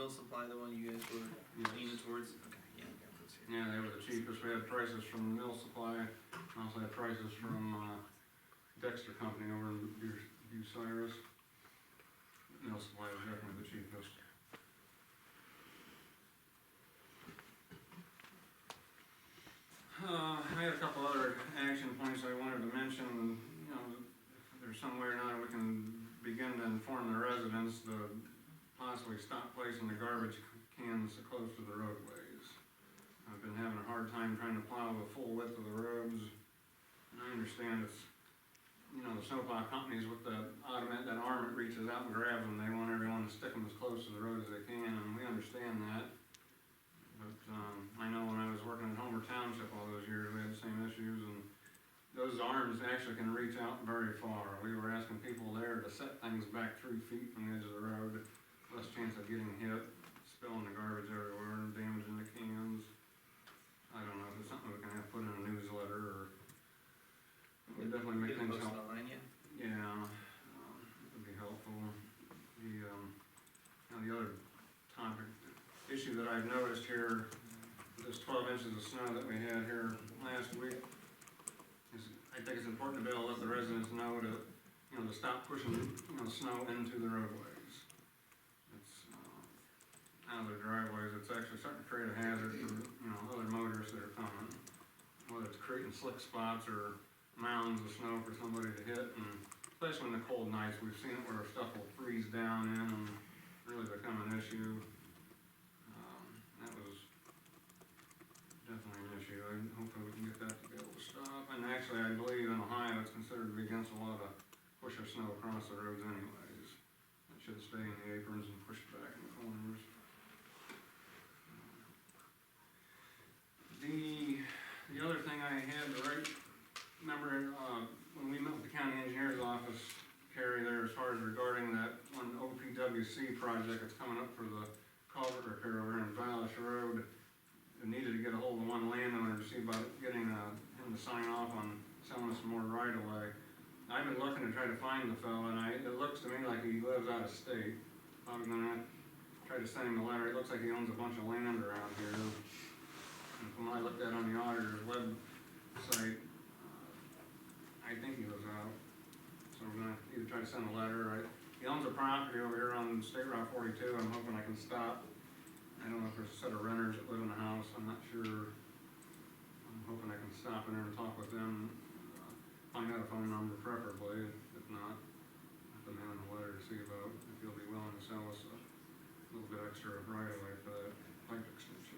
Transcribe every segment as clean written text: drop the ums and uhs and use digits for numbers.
Mill Supply the one you guys were Yes. leaning towards? Okay, yeah, I got those here. Yeah, they were the cheapest. We had prices from Mill Supply, also had prices from, Dexter Company over in Bucyrus. Mill Supply was definitely the cheapest. I had a couple other action points I wanted to mention. You know, if there's some way or another we can begin to inform the residents to possibly stop placing the garbage cans so close to the roadways. I've been having a hard time trying to plow the full width of the roads, and I understand it's, you know, the snowplow companies with the automatic, that arm that reaches out and grabs them, they want everyone to stick them as close to the road as they can, and we understand that. But, I know when I was working in Homer Township all those years, we had the same issues, and those arms actually can reach out very far. We were asking people there to set things back 3 feet from the edge of the road, less chance of getting hit, spilling the garbage everywhere, and damaging the cans. I don't know if it's something we can have put in a newsletter, or it would definitely make Get it things posted help. online, yeah? Yeah, it would be helpful. Now the other topic, issue that I've noticed here, this 12 inches of snow that we had here last week, is, I think it's important to be able to let the residents know to, you know, to stop pushing, you know, snow into the roadways. It's, out of their driveways, it's actually starting to create a hazard for, you know, other motorists that are coming. Whether it's creating slick spots or mounds of snow for somebody to hit, and especially in the cold nights, we've seen it where stuff will freeze down in and really become an issue. That was definitely an issue. Hopefully we can get that to be able to stop. And actually, I believe in Ohio, it's considered to be against the law to push a snow across the roads anyways. It should stay in the aprons and push it back in the corners. The other thing I had to write, remember, when we met with the county engineer's office, Carrie, there, as far as regarding that one OPWC project that's coming up for the culvert repair over in Vallis Road, I needed to get a hold of one landowner to see about getting him to sign off on selling us some more right of way. I've been looking to try to find the fellow, and it looks to me like he lives out of state. I'm gonna try to send him a letter. It looks like he owns a bunch of land around here. And from what I looked at on the auditor's website, I think he lives out. So we're gonna either try to send a letter, he owns a property over here on State Route 42, I'm hoping I can stop. I don't know if there's a set of renters that live in the house, I'm not sure. I'm hoping I can stop in there and talk with them, find out a phone number preferably, if not, I'll put him in a letter to see about if he'll be willing to sell us a little bit extra right away for that pipe extension.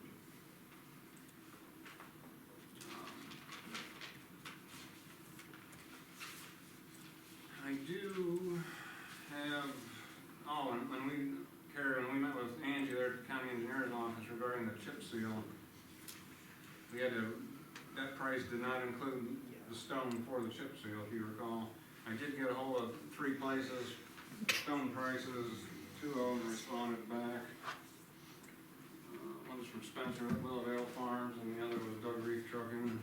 I do have, and when we met with Angie there at the county engineer's office regarding the chip seal, we had to, that price did not include the stone for the chip seal, if you recall. I did get a hold of 3 places, stone prices, 2 of them responded back. One was from Spencer at Willowdale Farms, and the other was Doug Reef Trucking.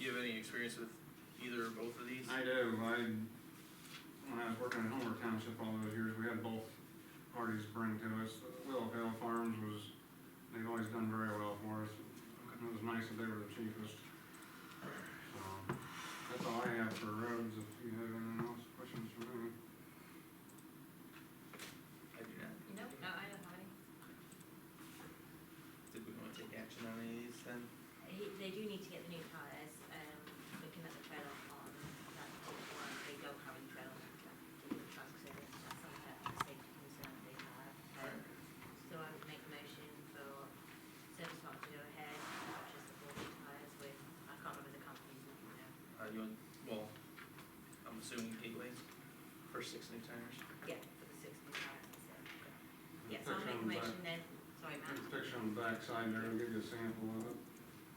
Do you have any experience with either or both of these? I do. When I was working in Homer Township all those years, we had both parties bring to us. Willowdale Farms they've always done very well for us. It was nice that they were the cheapest. That's all I have for roads. If you have anything else, questions for me? I do not. No, I don't have any. Did we want to take action on any of these then? They do need to get the new tyres. Looking at the trailer on that particular one, they don't have any trailer in the truck, so that's a safety concern they have. So I would make a motion for Service Mark to go ahead and purchase the 4 new tyres with, I can't remember the companies, You want, well, I'm assuming Gateway for 6 new tires. yeah, for the 6 new tyres. So. Okay. Yeah, so I'll make a motion then, sorry There's a Matt. picture on the back side there, I'll give you a sample of it.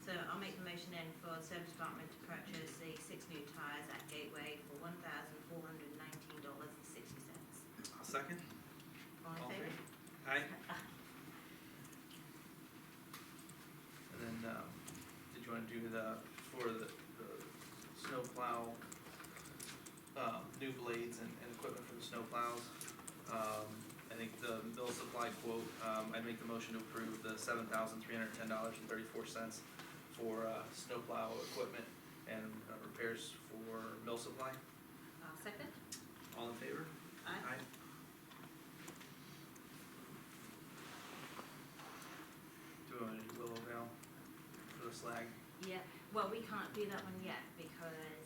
So I'll make the motion then for the Service Department to purchase the 6 new tyres at Gateway for $1,419.60. I'll second. All in All favour? Aye. And then, did you want to do for the snow plow new blades and equipment for the snow plows. I think the mill supply quote, I'd make the motion to approve the $7,310.34 for, snowplow equipment and repairs for mill supply. I'll second. All in favor? Aye. Do we want to do Willowdale for the slag? Yeah, well, we can't do that one yet because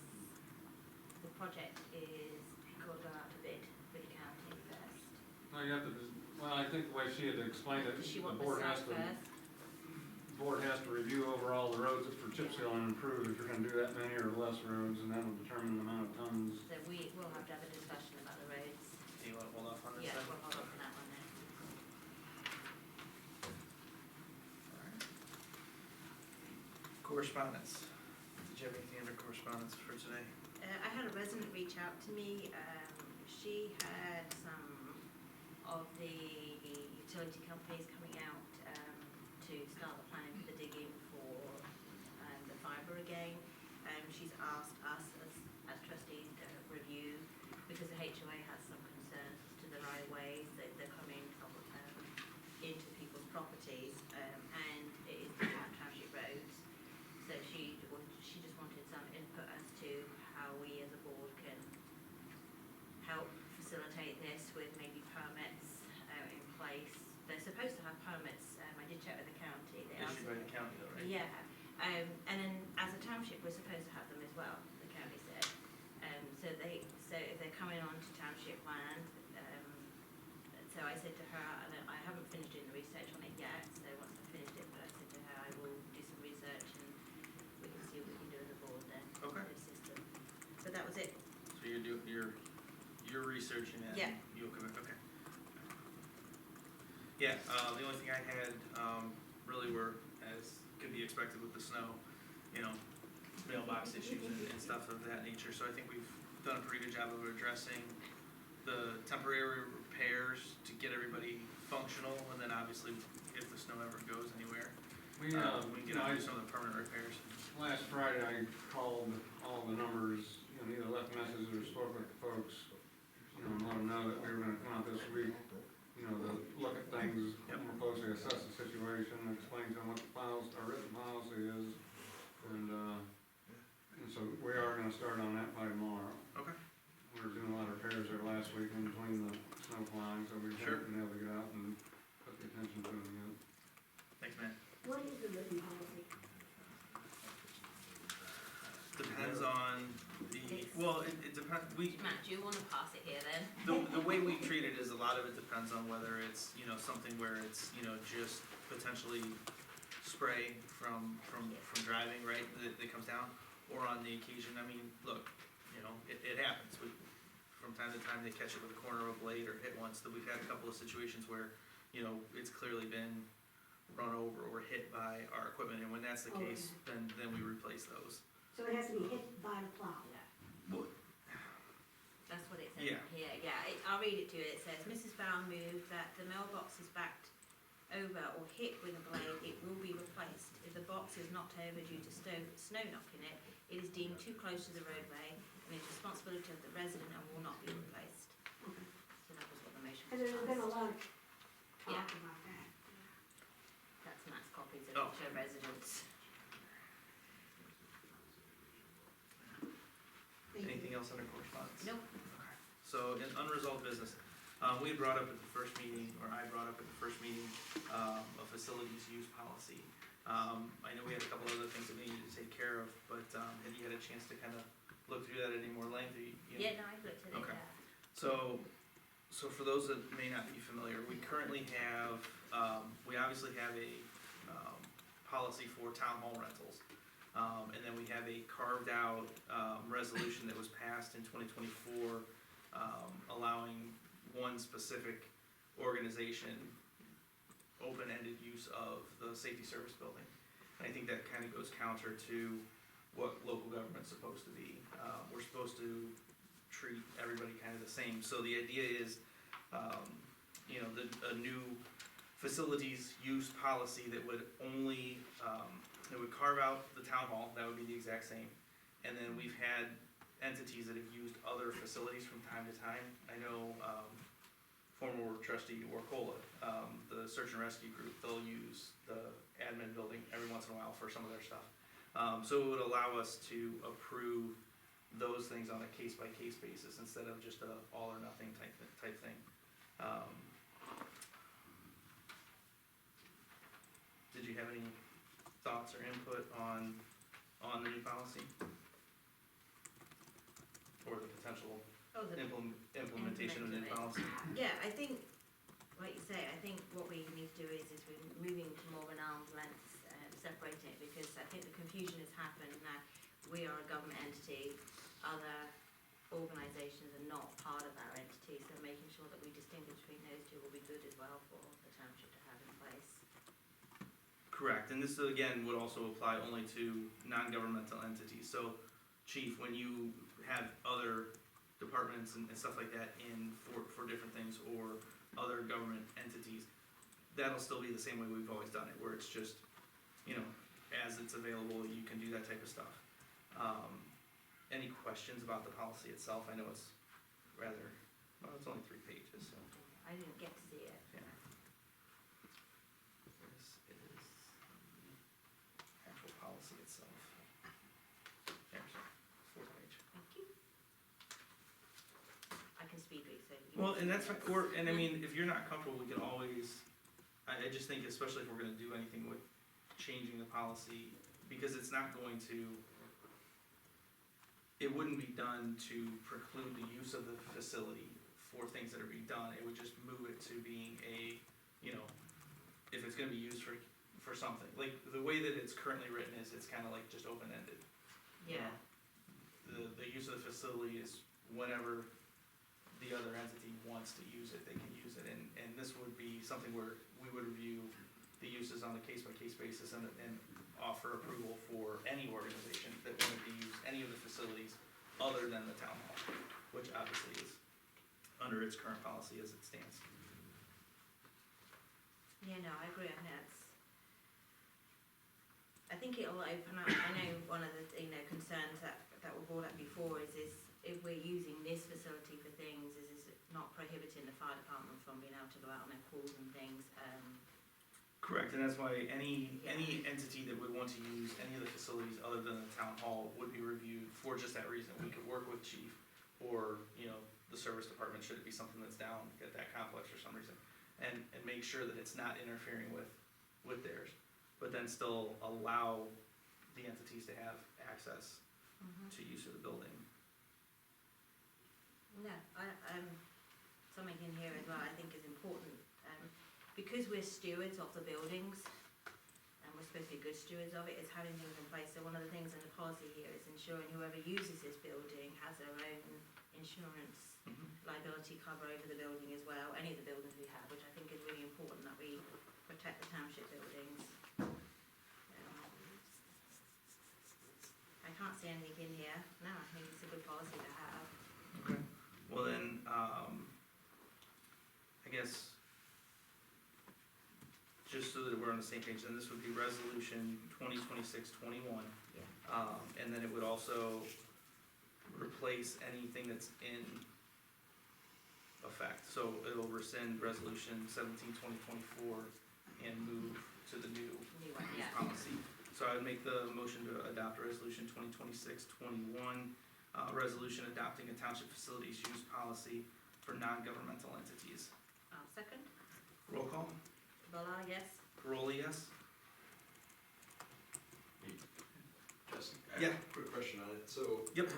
the project is called out to bid with the county first. No, you have to, well, I think the way she had explained it, Does she the want the board has slag to, first? the board has to review over all the roads for chip seal and improve if you're gonna do that many or less roads, and that'll determine the amount of tons. So we will have to have a discussion about the roads. Do you want to hold off on this Yeah, then? we'll hold on to that one then. Alright. Correspondence. Did you have anything under correspondence for today? I had a resident reach out to me, she had some of the utility companies coming out, to start the planning for the digging for, the fibre again. She's asked us as trustees to review, because the HOA has some concerns to the right of ways that they're coming into people's properties, and it is township roads. So she just wanted some input as to how we as a board can help facilitate this with maybe permits in place. They're supposed to have permits, I did check with the county. They are Issued by the county though, right? Yeah, and then as a township, we're supposed to have them as well, the county said. So if they're coming on to township land, so I said to her, and I haven't finished doing the research on it yet, so once I've finished it, but I said to her, I will do some research and we can see what we can do as a board then. Okay. For the system. But that was it. So you're researching it? Yeah. You'll come in, okay. Yeah, the only thing I had, really were, as could be expected with the snow, you know, mailbox issues and stuff of that nature, so I think we've done a pretty good job of addressing the temporary repairs to get everybody functional, and then obviously, if the snow ever goes anywhere, We, we you can know, do some of the permanent repairs. last Friday, I called all the numbers, you know, either left messages or spoke with the folks, you know, and let them know that we were gonna come out this week, you know, to look at things, Yep. more closely assess the situation, explain to them what the our written policy is, and so we are gonna start on that by tomorrow. Okay. We were doing a lot of repairs there last week in between the snow plowing, so we Sure. haven't been able to get out and put the attention to them yet. Thanks, man. What is the written policy? Depends on the, well, it depends, Matt, do you wanna pass it here then? the way we treat it is a lot of it depends on whether it's, you know, something where it's, you know, just potentially spray from driving, right, that comes down, or on the occasion, I mean, look, you know, it happens, from time to time, they catch it with a corner of a blade or hit once, that we've had a couple of situations where, you know, it's clearly been run over or hit by our equipment, and when that's the case, then we replace those. So it has to be hit by the plow? Yeah. Well, That's what it says Yeah. here, yeah, I'll read it to you, it says, Mrs. Brown moved that the mailbox is backed over or hit with a blade, it will be replaced. If the box is knocked over due to snow knocking it, it is deemed too close to the roadway and is responsibility of the resident and will not be replaced. So that was what the motion Because was there's been a passed. lot of Yeah. talk about that. That's Matt's copies of Oh. it to residents. Thank you. anything else under correspondence? Nope. Okay. So in unresolved business, we had brought up at the first meeting, or I brought up at the first meeting, a facilities use policy. I know we had a couple other things that we needed to take care of, but, have you had a chance to kind of look through that at any more length? Or you know? Yeah, no, I've looked at it, Okay. yeah. So for those that may not be familiar, we currently have, we obviously have a, policy for town hall rentals. And then we have a carved out, resolution that was passed in 2024, allowing one specific organization open-ended use of the safety service building. And I think that kind of goes counter to what local government's supposed to be. We're supposed to treat everybody kind of the same. So the idea is, you know, a new facilities use policy that would only, that would carve out the town hall, that would be the exact same. And then we've had entities that have used other facilities from time to time. I know, former trustee Warcola, the search and rescue group, they'll use the admin building every once in a while for some of their stuff. So it would allow us to approve those things on a case-by-case basis instead of just a all or nothing type thing. Did you have any thoughts or input on the new policy? Or the potential Oh, the implementation of the new policy? Yeah, I think, like you say, I think what we need to do is we're moving to more of an arm's length, separating it, because I think the confusion has happened now. We are a government entity, other organisations are not part of our entity, so making sure that we distinguish between those two will be good as well for the township to have in place. Correct, and this again would also apply only to non-governmental entities. So, Chief, when you have other departments and stuff like that in for different things, or other government entities, that'll still be the same way we've always done it, where it's just, as it's available, you can do that type of stuff. Any questions about the policy itself? I know it's rather, well, it's only 3 pages, so. I didn't get to see it. Yeah. This is the actual policy itself. There's 4th page. Thank you. I can speed read, so. Well, and that's, and I mean, if you're not comfortable, we can always, I just think especially if we're gonna do anything with changing the policy, because it's not going to, it wouldn't be done to preclude the use of the facility for things that are being done. It would just move it to being a, if it's gonna be used for something. Like, the way that it's currently written is, it's kinda like just open-ended. Yeah, The use of the facility is whenever the other entity wants to use it, they can use it. And this would be something where we would review the uses on a case-by-case basis and offer approval for any organization that wanted to use any of the facilities other than the town hall, which obviously is under its current policy as it stands. yeah, no, I agree on that. I think it'll open up, I know one of the, concerns that were brought up before is if we're using this facility for things, is it not prohibiting the fire department from being able to go out on their calls and things, Correct, and that's why any entity that would want to use any of the facilities other than the town hall would be reviewed for just that reason. We could work with chief or, the service department, should it be something that's down at that complex for some reason, and make sure that it's not interfering with theirs, but then still allow the entities to have access to use of the building. No, something in here as well I think is important, because we're stewards of the buildings, and we're supposed to be good stewards of it, is having things in place. So one of the things in the policy here is ensuring whoever uses this building has their own insurance liability cover over the building as well, any of the buildings we have, which I think is really important that we protect the township buildings. I can't see anything in here, no, I think it's a good policy to have. Okay. Well then, I guess, just so that we're on the same page, then this would be resolution 2026-21. Yeah. And then it would also replace anything that's in effect. So it'll rescind resolution 17-2024 and move to the new New one, use yeah. policy. So I would make the motion to adopt resolution 2026-21, resolution adopting a township facilities use policy for non-governmental entities. Second, Roll call. Bella, yes? Caroli, yes? Justin, I Yeah. have a quick question on it. So, Yep.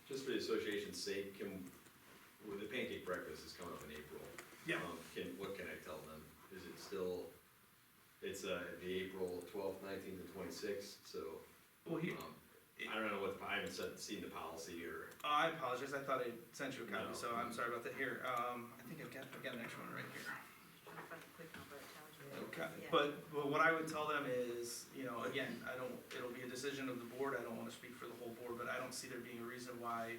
just for the association's sake, with the pancake breakfast is coming up in April. Yeah. What can I tell them? Is it still, it's, the April 12th, 19th, and 26th, so, Well, here, I don't know I haven't seen the policy or, I apologize, I thought I sent you a copy, No. so I'm sorry about that. Here, I think I've got an extra one right here. Trying to find a quick number, it tells you. Okay, Yeah. but what I would tell them is, again, it'll be a decision of the board, I don't wanna speak for the whole board, but I don't see there being a reason why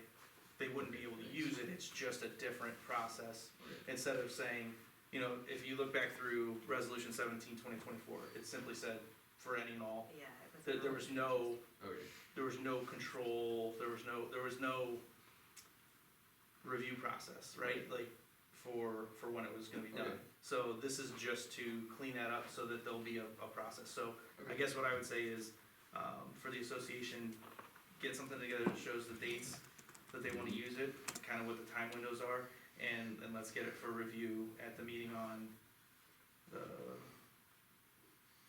they wouldn't be able to use it, it's just a different process. Instead of saying, if you look back through resolution 17-2024, it simply said for any and all, Yeah, it was. there was no okay, there was no control, there was no review process, right? Like, for when it was gonna be done. Okay. So this is just to clean that up so that there'll be a process. So I guess what I would say is, for the association, get something together that shows the dates that they wanna use it, kinda what the time windows are, and let's get it for review at the meeting on the,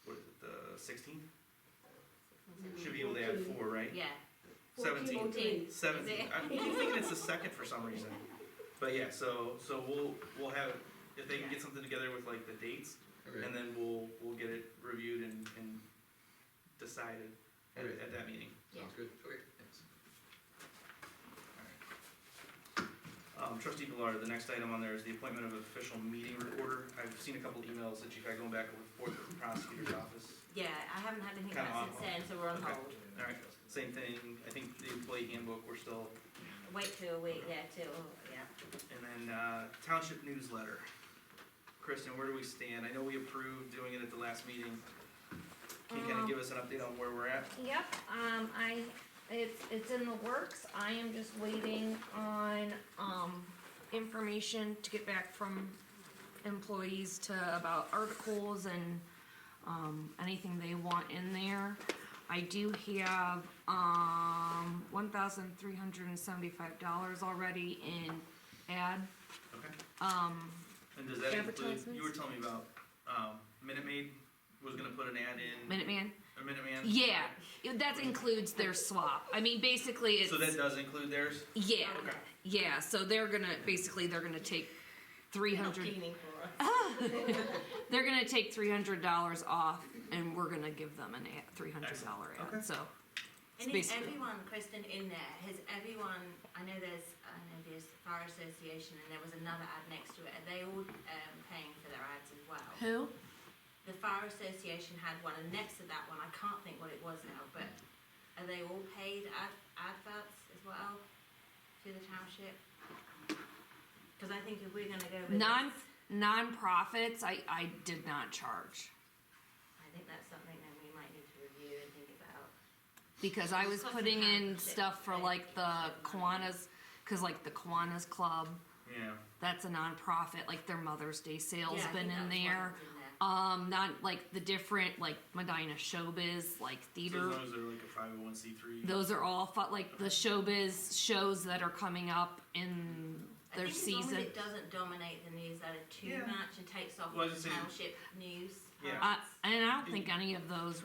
what is it, the 16th? Should be able to add 4, right? Yeah. 17th. 14th. 17th. I keep thinking it's the 2nd for some reason. But yeah, so we'll have, if they can get something together with like the dates, Okay. and then we'll get it reviewed and decided Okay. at that meeting. Yeah. Sounds good, okay, thanks. Trustee Ballard, the next item on there is the appointment of official meeting recorder. I've seen a couple emails that you've had going back and forth with the prosecutor's office. Yeah, I haven't had anything Kinda back since off. then, so we're on Okay. hold. Alright, same thing, I think the employee handbook, we're still, Wait till a week, yeah, and then, township newsletter. Kristen, where do we stand? I know we approved doing it at the last meeting. Can you kinda give us an update on where we're at? Yep, it's in the works, I am just waiting on, information to get back from employees about articles and, anything they want in there. I do have, $1,375 already in ad, Okay. And does that include, you were advertisements? telling me about, Minute Maid was gonna put an ad in, Minuteman. or Minute Man? Yeah, that includes their swap, I mean, basically it's. So that does include theirs? Yeah, Okay. yeah, so they're gonna take They're not 300, keening for us. they're gonna take $300 off, and we're gonna give them an ad, $300 Okay. ad, so. it's And is basically- everyone, Kristen, in there, has everyone, I know there's Fire Association and there was another ad next to it, are they all paying for their ads as well? Who? The Fire Association had one, and next to that one, I can't think what it was now, but are they all paid adverts as well to the township? Cause I think if we're gonna go with this, Non-profits, I did not charge, I think that's something that we might need to review and think about. because I was It's putting in costing stuff for like the taxpayers Kiwanis, cause like the Kiwanis Club, Yeah. that's a non-profit, like their Mother's Day sale's Yeah, I been think in that's what there. was in there. Not like the different, like Medina Showbiz, like So theater. as long as they're like a 501c3. Those are all like the showbiz shows that are coming up in their I think season. as long as it doesn't dominate the newsletter too Yeah. much and takes off Well, I the was just saying- township news. Yeah. parts. And I don't think any of those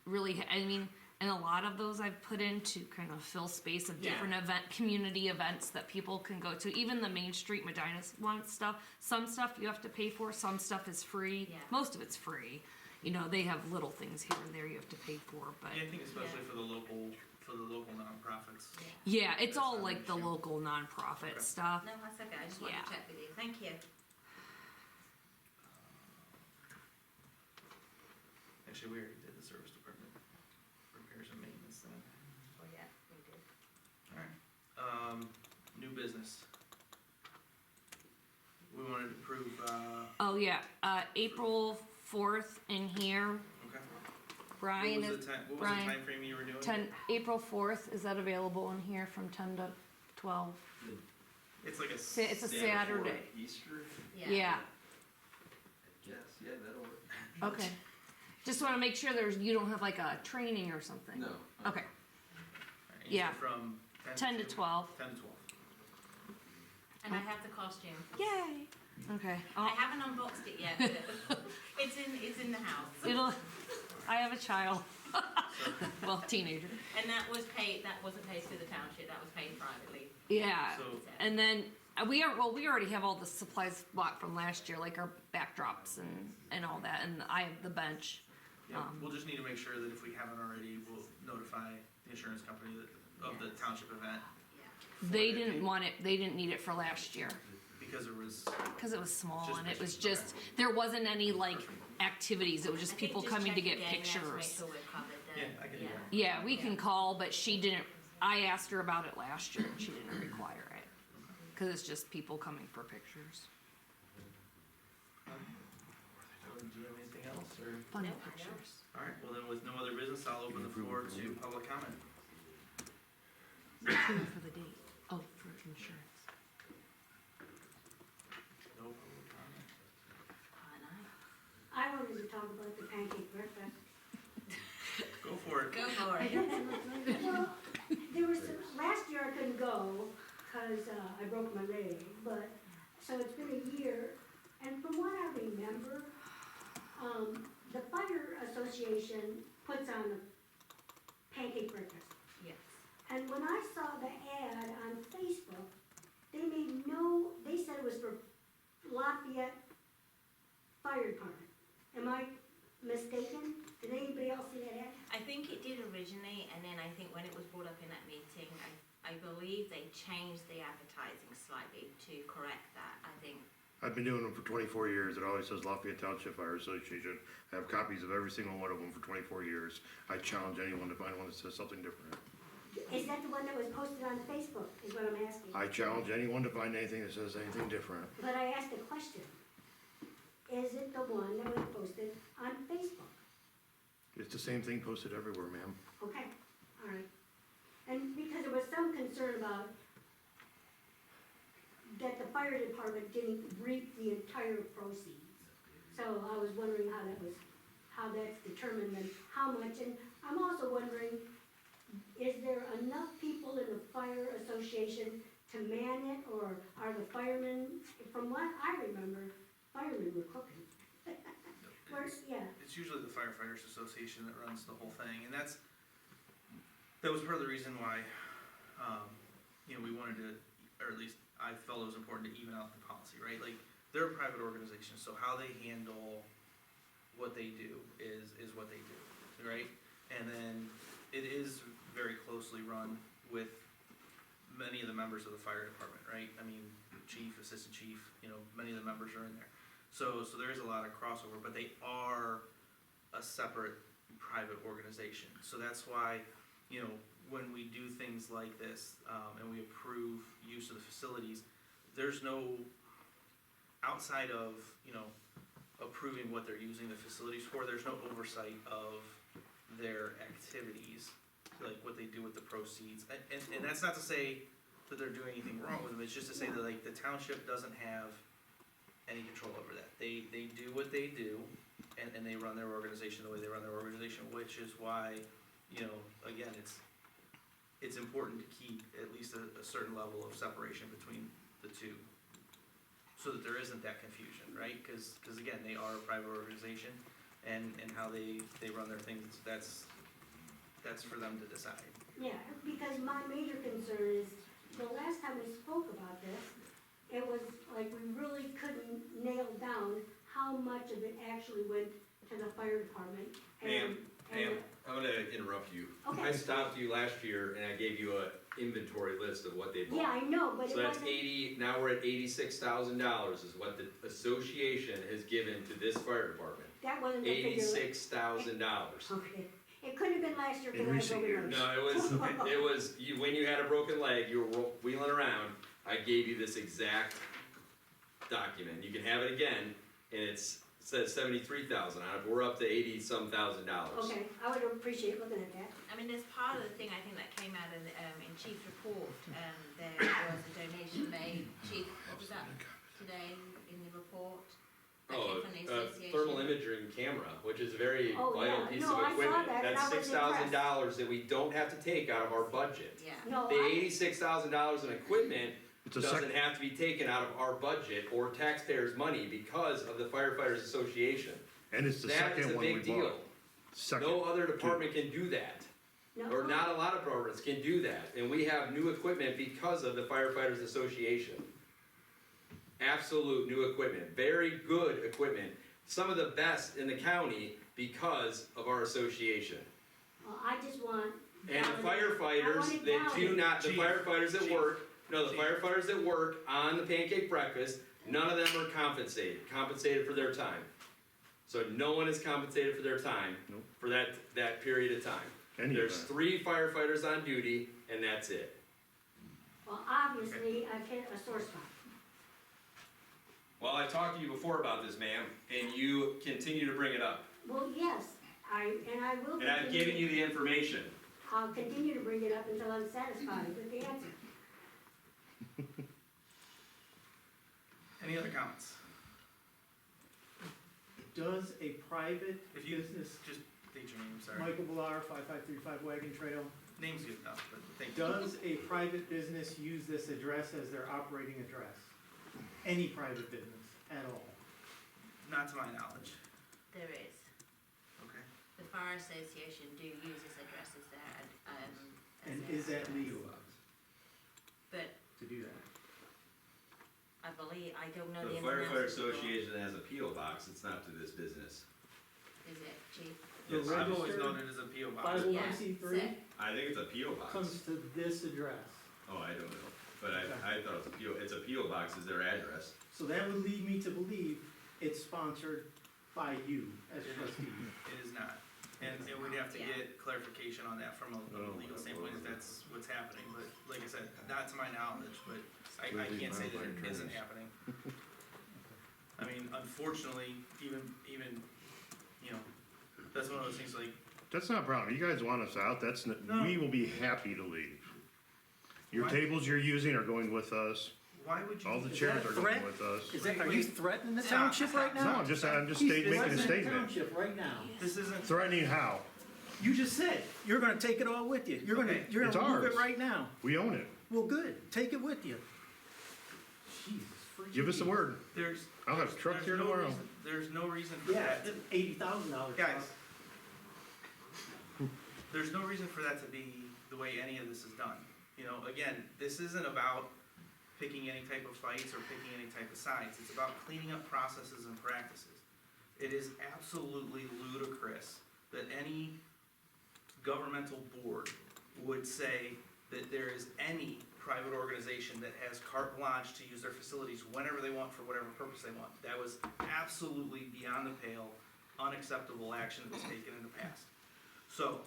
really, I mean, and a lot of those I've put in to kind of fill space of Yeah. different community events that people can go to. Even the Main Street Medina stuff, some stuff you have to pay for, some stuff is free. Yeah. Most of it's free. You know, they have little things here and there you have to pay for, but Yeah, I think especially Yeah. for the local nonprofits. Yeah. yeah, it's That's all not an like the issue. local nonprofit Okay. stuff. No, that's okay, I just wanted Yeah. to check with you, thank you. Actually, we already did the service department repairs and maintenance then. Oh, yeah, we did. Alright. New business. We wanted to approve, Oh yeah, April 4th in here, okay. Brian What is, was the time, what was Brian, the time frame you were doing? April 4th, is that available in here from 10 to 12? It's like a. It's a Saturday. Easter, Yeah, yes, yeah, that'll work. okay. Just wanna make sure you don't have like a training or something. No. Okay, Alright, and you said Yeah. From 10 to 12. 10 to 12. And I have the costume. Yay. Okay, I haven't unboxed it yet, but it's in the house. I have a child, So, well, teenager. And that wasn't paid through the township, that was paid privately. Yeah, so, and then we already have all the supplies bought from last year, like our backdrops and all that, and I have the bench. yeah, we'll just need to make sure that if we haven't already, we'll notify the insurance company of the township event. Yeah. They didn't need it for last year. Because it was, Cause it was small Just and it was pictures, just, there wasn't any like activities, it was I just think people just coming to check get again, yeah, to make pictures. sure we're covered then. Yeah, I can do that. Yeah, we can call, but she didn't, I asked her about it last year and she didn't require it. Cause it's just people coming for pictures. do you have anything else, or? Fun No, I don't. pictures. Alright, well then with no other business, I'll open the floor to public comment. For the date. Oh, for insurance. No public comment. I I wanted to talk about the pancake breakfast. Go for it. Go for it. Well, there was some, last year I couldn't go, cause, I broke my leg, but, so it's been a year, and from what I remember, the fire association puts on a pancake breakfast. Yes. And when I saw the ad on Facebook, they said it was for Lafayette Fire Department. Am I mistaken? Did anybody else see that ad? I think it did originate, and then I think when it was brought up in that meeting, I believe they changed the advertising slightly to correct that, I think. I've been doing them for 24 years. It always says Lafayette Township Fire Association. I have copies of every single one of them for 24 years. I challenge anyone to find one that says something different. Is that the one that was posted on Facebook, is what I'm asking? I challenge anyone to find anything that says anything different. But I asked a question. Is it the one that was posted on Facebook? It's the same thing posted everywhere, ma'am. Okay, all right. And because there was some concern about that the fire department didn't reap the entire proceeds. So I was wondering how that's determined and how much, and I'm also wondering, is there enough people in the fire association to man it, or are the firemen, from what I remember, firemen were cooking. Yeah, It's usually the firefighters association that runs the whole thing, and that was part of the reason why, we wanted to, or at least I felt it was important to even out the policy, right? Like, they're a private organization, so how they handle what they do is what they do, right? And then it is very closely run with many of the members of the fire department, right? I mean, chief, assistant chief, many of the members are in there. So there is a lot of crossover, but they are a separate private organization. So that's why, when we do things like this, and we approve use of the facilities, there's no, outside of, approving what they're using the facilities for, there's no oversight of their activities, like what they do with the proceeds. And that's not to say that they're doing anything wrong with them, it's just to say that, like, the township doesn't have any control over that. They do what they do, and they run their organization the way they run their organization, which is why, again, it's important to keep at least a certain level of separation between the two, so that there isn't that confusion, right? Cause again, they are a private organization, and how they run their things, that's for them to decide. yeah, because my major concern is, the last time we spoke about this, it was like we really couldn't nail down how much of it actually went to the fire department. Ma'am, I'm gonna interrupt you. Okay. I stopped you last year and I gave you a inventory list of what they bought. Yeah, I know, but it So that's wasn't, now we're at $86,000 is what the association has given to this fire department. that wasn't the figure. $86,000. Okay, it couldn't have been last year, In because I recent was years. No, it was, when you had a broken leg, you were wheeling around, I gave you this exact document. You can have it again, and it says 73,000 on it, but we're up to 80-some thousand dollars. Okay, I would appreciate looking at that. I mean, there's part of the thing I think that came out in Chief's report, there was a donation made, Chief, what was that today in the report? That came from the association? Thermal imaging camera, which is a very Oh, vital yeah. piece No, of I saw equipment. that, and That's I was $6,000 that we don't have to take out of our budget. Yeah. No, The $86,000 in equipment It's a doesn't have to be taken out of our budget or taxpayers' money because of the firefighters association. And it's the That is second a one we big deal. bought. Second. No other department can do that, no, or not a lot of departments can do that, and we have new equipment because of the firefighters association. Absolute new equipment, very good equipment, some of the best in the county because of our association. well, I just want. And the I firefighters want it that do down. not, the Chief, firefighters that Chief, work, no, the Chief. firefighters that work on the pancake breakfast, none of them are compensated for their time. So no one is compensated for their time, Nope. for that period of time. Any There's event. 3 firefighters on duty, and that's it. Well, obviously, I've hit a sore spot. Well, I talked to you before about this, ma'am, and you continue to bring it up. Well, yes, I will. And I've continue. given you the information. I'll continue to bring it up until I'm satisfied with the answer. Any other comments? Does a private If you, business, just state your name, sorry. Michael Villar, 5535 Wagon Trail, Name's good enough, but thank you. does a private business use this address as their operating address? Any private business at all? Not to my knowledge. There is. Okay. The Bar Association do use this address as their, And as their is that address. legal But to do that? I believe, I don't know The the ins and outs firefighter of the law. association has a P.O. box, it's not to this business. Is it, chief? The Yes. I've always registered known it as a P.O. box. 501c3 Yeah, I think it's a P.O. box. comes to this address. Oh, I don't know, but I thought it was a P.O., it's a P.O. box is their address. So that would lead me to believe it's sponsored by you as It is. trustee. It is not. And we'd have to Yeah. get clarification on that from a legal standpoint, if that's what's happening, but like I said, not to my knowledge, but I can't say that it isn't happening. I mean, unfortunately, even, you know, that's one of those things like, That's not a problem. You guys want us out, No. we will be happy to leave. Your Why? tables you're using are going with us, why would you? all the Is chairs that are a going threat? with us. Is that, are you threatening the Stop, township right stop. No, now? I'm just He's making a threatening the statement. township right now. This isn't, Threatening how? You just said, you're gonna take it all with you. You're Okay. gonna It's move it ours. right now. We own it. Well, good, take it with you. Jesus freaking. Give us the word. there's. I'll have a truck there's here no tomorrow. reason- There's no reason for Yeah, that. $80,000. Guys, there's no reason for that to be the way any of this is done. You know, again, this isn't about picking any type of fights or picking any type of sides. It's about cleaning up processes and practices. It is absolutely ludicrous that any governmental board would say that there is any private organization that has carte blanche to use their facilities whenever they want for whatever purpose they want. That was absolutely beyond the pale, unacceptable action that was taken in the past. So,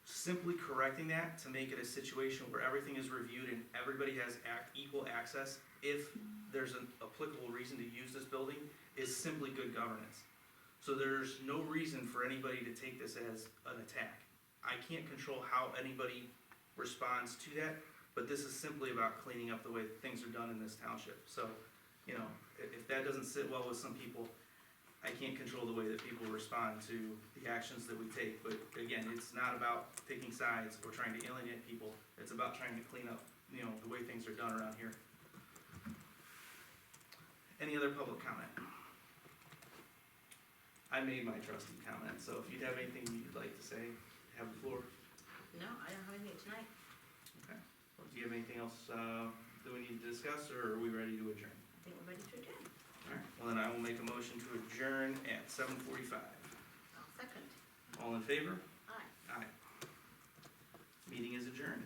simply correcting that to make it a situation where everything is reviewed and everybody has equal access, if there's an applicable reason to use this building, is simply good governance. So there's no reason for anybody to take this as an attack. I can't control how anybody responds to that, but this is simply about cleaning up the way things are done in this township. So, you know, if that doesn't sit well with some people, I can't control the way that people respond to the actions that we take. But again, it's not about picking sides or trying to alienate people. It's about trying to clean up, you know, the way things are done around here. Any other public comment? I made my trustee comment, so if you'd have anything you'd like to say, have the floor. No, I don't have anything tonight. Okay. Well, do you have anything else, that we need to discuss, or are we ready to adjourn? I think we're ready to adjourn. Alright, well then I will make a motion to adjourn at 7:45. I'll second. All in favor? Aye. Aye. Meeting is adjourned.